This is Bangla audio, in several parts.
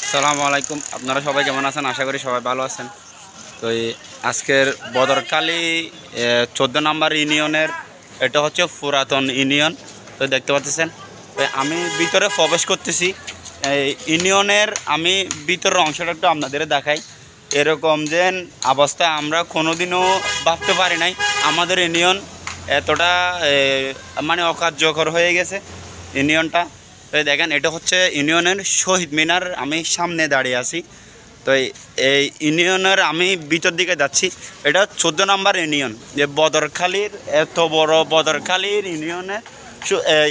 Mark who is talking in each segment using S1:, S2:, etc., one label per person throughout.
S1: আসসালামু আলাইকুম। আপনারা সবাই কেমন আছেন? আশা করি সবাই ভালো আছেন। তো আজকের বদরকালী 14 নম্বর ইউনিয়নের এটা হচ্ছে পুরাতন ইউনিয়ন। তো দেখতে পাচ্ছেন, তো আমি ভিতরে প্রবেশ করতেছি। ইউনিয়নের আমি ভিতরের অংশটা একটু আপনাদের দেখাই। এরকম যে অবস্থা আমরা কোনোদিনও ভাবতে পারি নাই আমাদের ইউনিয়ন এতটা মানে অকার্যকর হয়ে গেছে ইউনিয়নটা। তো দেখেন, এটা হচ্ছে ইউনিয়নের শহীদ মিনার। আমি সামনে দাঁড়িয়ে আছি। তো এই ইউনিয়নের আমি ভিতর দিকে যাচ্ছি। এটা 14 নম্বর ইউনিয়ন। যে বদরখালীর এত বড় বদরখালীর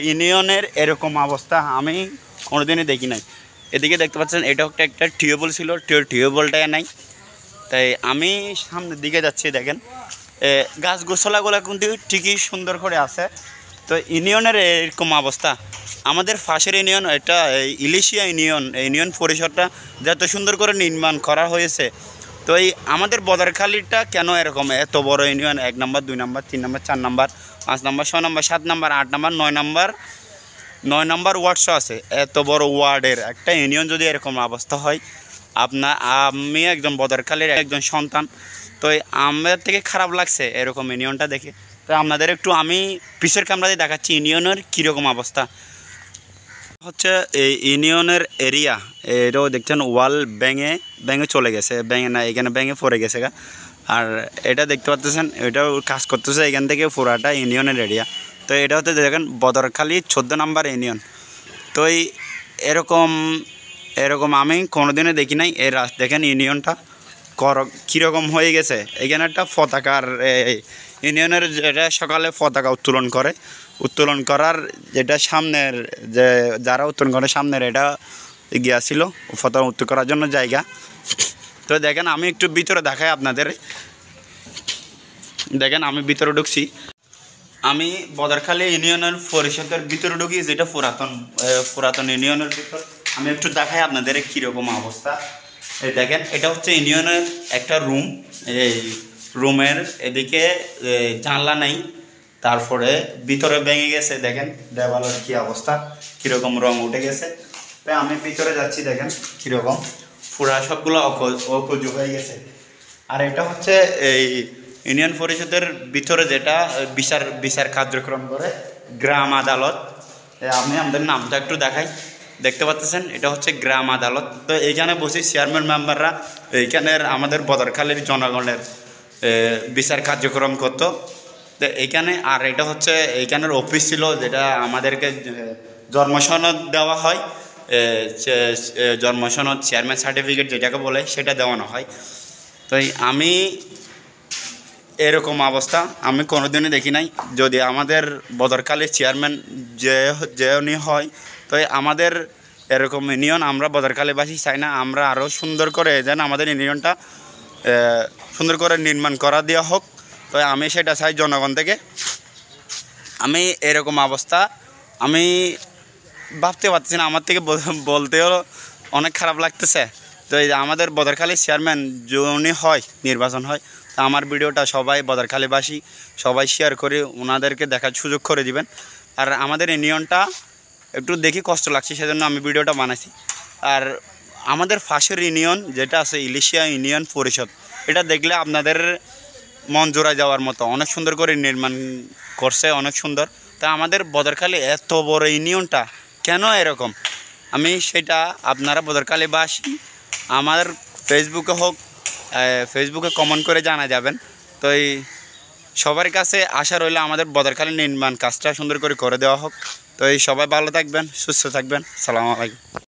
S1: ইউনিয়নের এরকম অবস্থা আমি কোনোদিনই দেখি নাই। এদিকে দেখতে পাচ্ছেন, এটা একটা টিউবওয়েল ছিল, টিউবওয়েলটাই নাই। তাই আমি সামনের দিকে যাচ্ছি। দেখেন গাছ গোছলাগুলো কিন্তু ঠিকই সুন্দর করে আছে। তো ইউনিয়নের এরকম অবস্থা। আমাদের পাশের ইউনিয়ন এটা ইলিশিয়া ইউনিয়ন পরিষদটা যত সুন্দর করে নির্মাণ করা হয়েছে। তো এই আমাদের বদরখালীটা কেন এরকম এত বড় ইউনিয়ন? 1 নম্বর, 2 নম্বর, 3 নম্বর, 4 নম্বর, 5 নম্বর, 6 নম্বর, 7 নম্বর, 8 নম্বর, 9 নম্বর ওয়ার্ডসও আছে। এত বড় ওয়ার্ডের একটা ইউনিয়ন যদি এরকম অবস্থা হয়, আমি একজন বদরখালীর একজন সন্তান। তো আমার থেকে খারাপ লাগছে এরকম ইউনিয়নটা দেখে। তো আপনাদের একটু আমি পিছের ক্যামেরা দিয়ে দেখাচ্ছি ইউনিয়নের কীরকম অবস্থা হচ্ছে। এই ইউনিয়নের এরিয়া এটাও দেখছেন, ওয়াল ভেঙে চলে গেছে, ভেঙে না এখানে ভেঙে পড়ে গেছে গা। আর এটা দেখতে পাচ্ছেন, এটাও কাজ করতেছে এখান থেকে পুরাটা ইউনিয়নের এরিয়া। তো এটা হচ্ছে দেখেন বদরখালী 14 নম্বর ইউনিয়ন। তো এরকম আমি কোনোদিনও দেখি নাই। দেখেন ইউনিয়নটা কীরকম হয়ে গেছে। এখানে একটা পতাকার ইউনিয়নের যেটা সকালে পতাকা উত্তোলন করার যেটা সামনের যে যারা উত্তোলন করে সামনের এটা গিয়েছিল পতাকা উত্তোলন করার জন্য জায়গা। তো দেখেন আমি একটু ভিতরে দেখাই আপনাদের। দেখেন আমি ভিতরে ঢুকছি। আমি বদরখালী ইউনিয়নের পরিষদের ভিতরে ঢুকি, যেটা পুরাতন ইউনিয়নের ভিতর। আমি একটু দেখাই আপনাদের কীরকম অবস্থা। এই দেখেন, এটা হচ্ছে ইউনিয়নের একটা রুম। এই রুমের এদিকে জানলা নাই, তারপরে ভিতরে ভেঙে গেছে। দেখেন দেওয়ালের কী অবস্থা, কীরকম রং উঠে গেছে। তাই আমি ভিতরে যাচ্ছি, দেখেন কীরকম পুরা সবগুলো অকজু হয়ে গেছে। আর এটা হচ্ছে এই ইউনিয়ন পরিষদের ভিতরে যেটা বিচার কার্যক্রম করে গ্রাম আদালত। আমি আমাদের নামটা একটু দেখাই। দেখতে পাচ্ছেন, এটা হচ্ছে গ্রাম আদালত। তো এইখানে বসে চেয়ারম্যান মেম্বাররা এইখানের আমাদের বদরখালীর জনগণের বিচার কার্যক্রম করতো। তো এইখানে, আর এটা হচ্ছে এইখানের অফিস ছিল, যেটা আমাদেরকে জন্মসনদ দেওয়া হয়। জন্মসনদ, চেয়ারম্যান সার্টিফিকেট যেটাকে বলে, সেটা দেওয়ানো হয়। তো আমি এরকম অবস্থা আমি কোনোদিনই দেখি নাই। যদি আমাদের বদরখালীর চেয়ারম্যান যে উনি হয়, তো আমাদের এরকম ইউনিয়ন আমরা বদরখালীবাসী চাই না। আমরা আরও সুন্দর করে যেন আমাদের ইউনিয়নটা সুন্দর করে নির্মাণ করা দেওয়া হোক। তো আমি সেটা চাই জনগণ থেকে। আমি এরকম অবস্থা আমি ভাবতে পারতেছি না, আমার থেকে বলতেও অনেক খারাপ লাগতেছে। তো এই আমাদের বদরখালীর চেয়ারম্যান উনি হয়, নির্বাচন হয়, তো আমার ভিডিওটা সবাই বদরখালীবাসী সবাই শেয়ার করে ওনাদেরকে দেখার সুযোগ করে দিবেন। আর আমাদের ইউনিয়নটা একটু দেখি কষ্ট লাগছে, সেজন্য আমি ভিডিওটা বানাইছি। আর আমাদের পাশের ইউনিয়ন যেটা আছে ইলিশিয়া ইউনিয়ন পরিষদ, এটা দেখলে আপনাদের মন জোড়া যাওয়ার মতো, অনেক সুন্দর করে নির্মাণ করছে, অনেক সুন্দর। তা আমাদের বদরখালী এত বড় ইউনিয়নটা কেন এরকম, আমি সেটা আপনারা বদরখালীবাসী আমার ফেসবুকে হোক, ফেসবুকে কমেন্ট করে জানা যাবেন। তো এই সবার কাছে আশা রইলে আমাদের বদরখালী নির্মাণ কাজটা সুন্দর করে দেওয়া হোক। তো এই সবাই ভালো থাকবেন, সুস্থ থাকবেন। আসসালামু আলাইকুম।